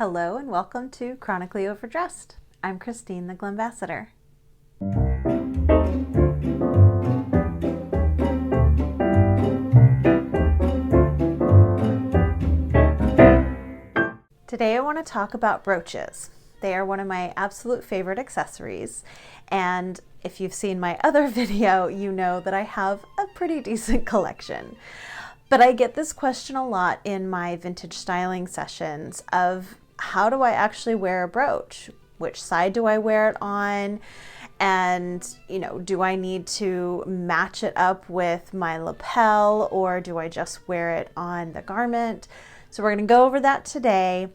Hello and welcome to Chronically Overdressed. I'm Christine, the Glambassador. Today I want to talk about brooches. They are one of my absolute favorite accessories, and if you've seen my other video, you know that I have a pretty decent collection. But I get this question a lot in my vintage styling sessions of how do I actually wear a brooch? Which side do I wear it on? And, do I need to match it up with my lapel, or do I just wear it on the garment? So we're going to go over that today.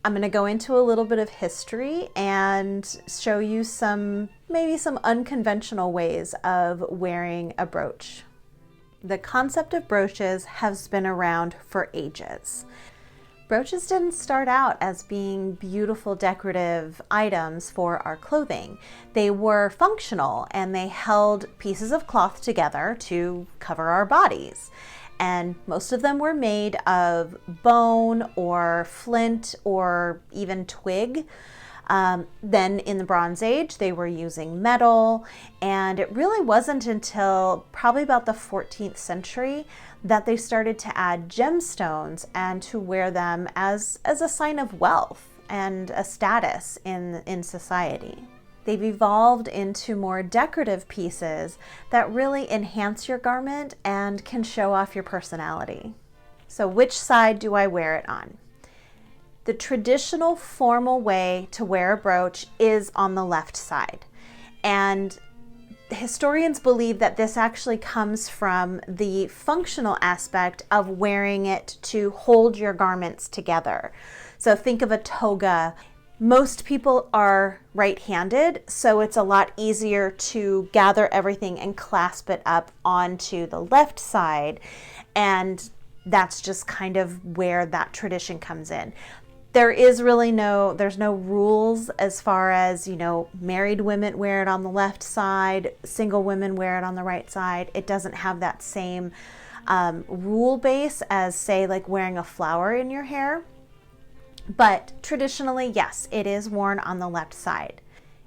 I'm going to go into a little bit of history and show you maybe some unconventional ways of wearing a brooch. The concept of brooches has been around for ages. Brooches didn't start out as being beautiful decorative items for our clothing. They were functional and they held pieces of cloth together to cover our bodies. And most of them were made of bone or flint or even twig. Then in the Bronze Age, they were using metal, and it really wasn't until probably about the 14th century that they started to add gemstones and to wear them as a sign of wealth and a status in society. They've evolved into more decorative pieces that really enhance your garment and can show off your personality. So which side do I wear it on? The traditional formal way to wear a brooch is on the left side. And historians believe that this actually comes from the functional aspect of wearing it to hold your garments together. So think of a toga. Most people are right-handed, so it's a lot easier to gather everything and clasp it up onto the left side. And that's just kind of where that tradition comes in. There's no rules as far as, married women wear it on the left side, single women wear it on the right side. It doesn't have that same rule base as, say, like wearing a flower in your hair. But traditionally, yes, it is worn on the left side.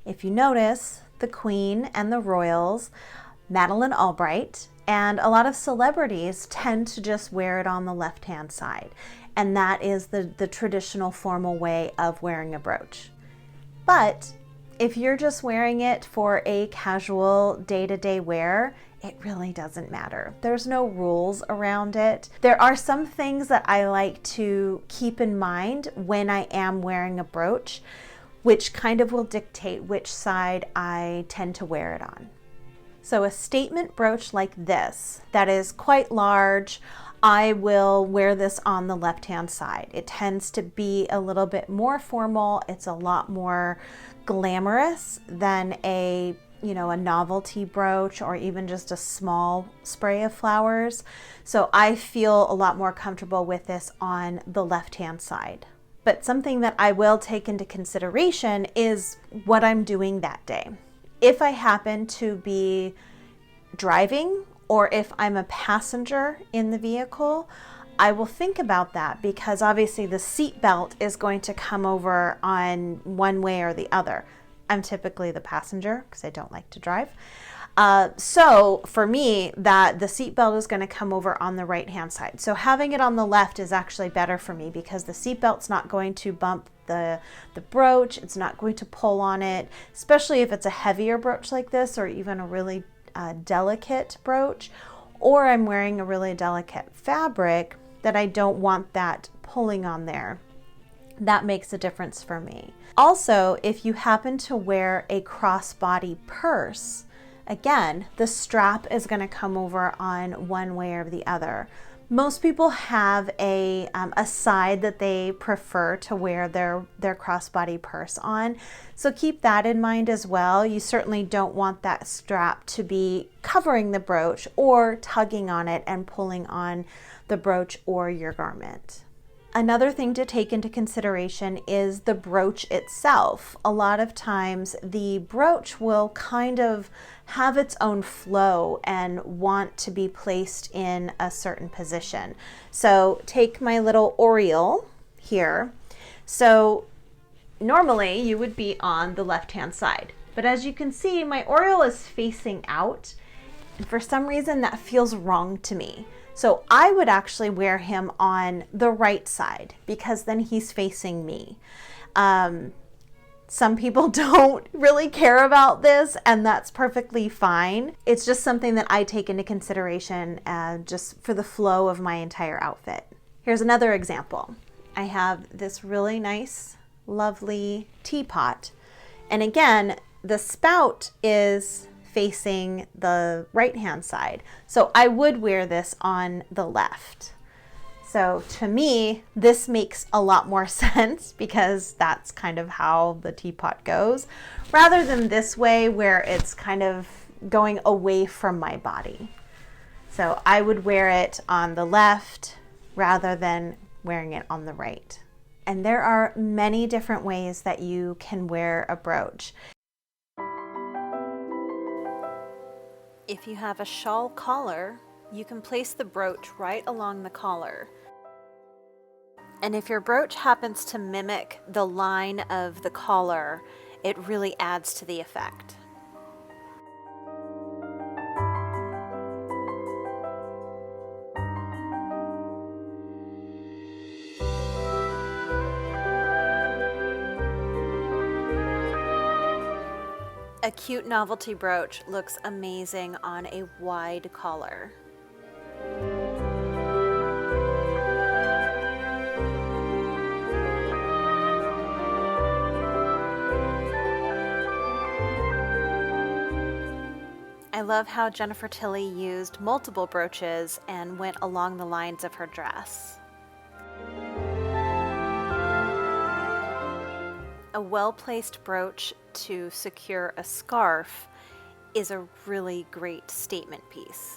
If you notice, the Queen and the royals, Madeleine Albright, and a lot of celebrities tend to just wear it on the left-hand side. And that is the traditional formal way of wearing a brooch. But if you're just wearing it for a casual day-to-day wear, it really doesn't matter. There's no rules around it. There are some things that I like to keep in mind when I am wearing a brooch, which kind of will dictate which side I tend to wear it on. So a statement brooch like this, that is quite large, I will wear this on the left-hand side. It tends to be a little bit more formal. It's a lot more glamorous than a novelty brooch or even just a small spray of flowers. So I feel a lot more comfortable with this on the left-hand side. But something that I will take into consideration is what I'm doing that day. If I happen to be driving or if I'm a passenger in the vehicle, I will think about that because obviously the seat belt is going to come over on one way or the other. I'm typically the passenger because I don't like to drive. So for me, the seat belt is going to come over on the right-hand side. So having it on the left is actually better for me because the seat belt's not going to bump the brooch. It's not going to pull on it, especially if it's a heavier brooch like this or even a really delicate brooch, or I'm wearing a really delicate fabric that I don't want that pulling on there. That makes a difference for me. Also, if you happen to wear a crossbody purse, again, the strap is going to come over on one way or the other. Most people have a side that they prefer to wear their crossbody purse on. So keep that in mind as well. You certainly don't want that strap to be covering the brooch or tugging on it and pulling on the brooch or your garment. Another thing to take into consideration is the brooch itself. A lot of times the brooch will kind of have its own flow and want to be placed in a certain position. So take my little Oriole here. So normally you would be on the left-hand side, but as you can see, my Oriole is facing out, and for some reason that feels wrong to me. So I would actually wear him on the right side because then he's facing me. Some people don't really care about this, and that's perfectly fine. It's just something that I take into consideration just for the flow of my entire outfit. Here's another example. I have this really nice, lovely teapot. And again, the spout is facing the right-hand side. So I would wear this on the left. So to me, this makes a lot more sense because that's kind of how the teapot goes, rather than this way where it's kind of going away from my body. So I would wear it on the left rather than wearing it on the right. And there are many different ways that you can wear a brooch. If you have a shawl collar, you can place the brooch right along the collar. And if your brooch happens to mimic the line of the collar, it really adds to the effect. A cute novelty brooch looks amazing on a wide collar. I love how Jennifer Tilly used multiple brooches and went along the lines of her dress. A well-placed brooch to secure a scarf is a really great statement piece.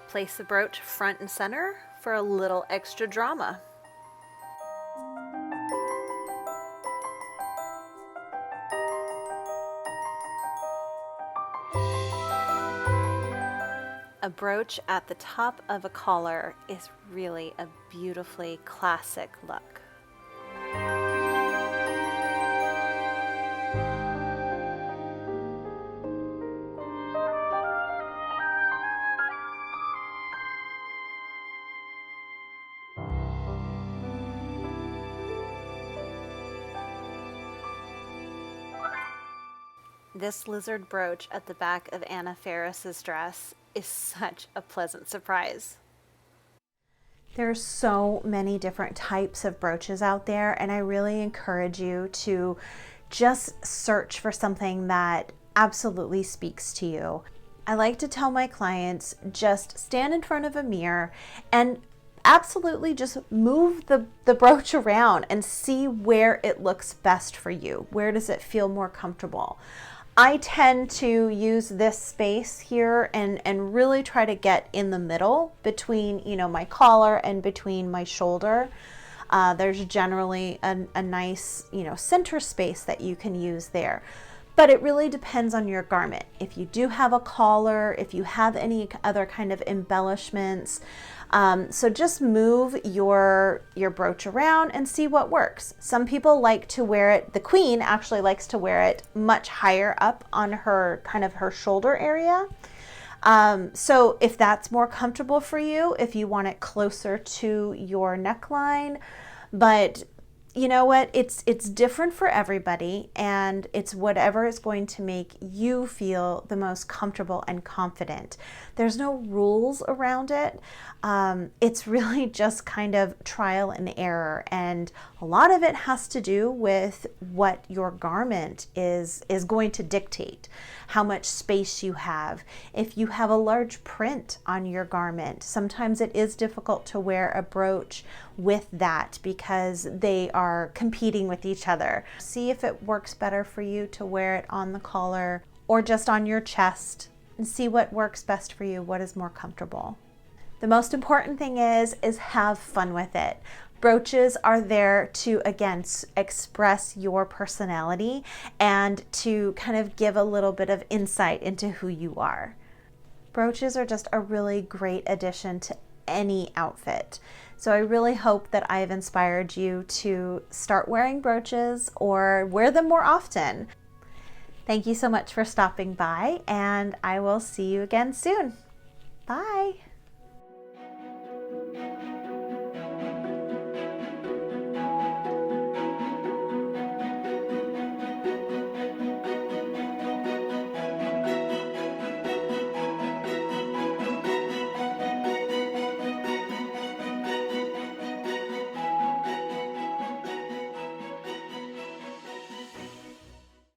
Place the brooch front and center for a little extra drama. A brooch at the top of a collar is really a beautifully classic look. This lizard brooch at the back of Anna Faris's dress is such a pleasant surprise. There's so many different types of brooches out there, and I really encourage you to just search for something that absolutely speaks to you. I like to tell my clients, just stand in front of a mirror and absolutely just move the brooch around and see where it looks best for you. Where does it feel more comfortable? I tend to use this space here and really try to get in the middle between, my collar and between my shoulder. There's generally a nice, center space that you can use there. But it really depends on your garment. If you do have a collar, if you have any other kind of embellishments, so just move your brooch around and see what works. Some people like to wear it, the queen actually likes to wear it much higher up on her shoulder area. So if that's more comfortable for you, if you want it closer to your neckline, but you know what, it's different for everybody, and it's whatever is going to make you feel the most comfortable and confident. There's no rules around it. It's really just kind of trial and error, and a lot of it has to do with what your garment is going to dictate, how much space you have. If you have a large print on your garment, sometimes it is difficult to wear a brooch with that because they are competing with each other. See if it works better for you to wear it on the collar or just on your chest, and see what works best for you, what is more comfortable. The most important thing is have fun with it. Brooches are there to, again, express your personality and to kind of give a little bit of insight into who you are. Brooches are just a really great addition to any outfit. So I really hope that I've inspired you to start wearing brooches or wear them more often. Thank you so much for stopping by, and I will see you again soon. Bye.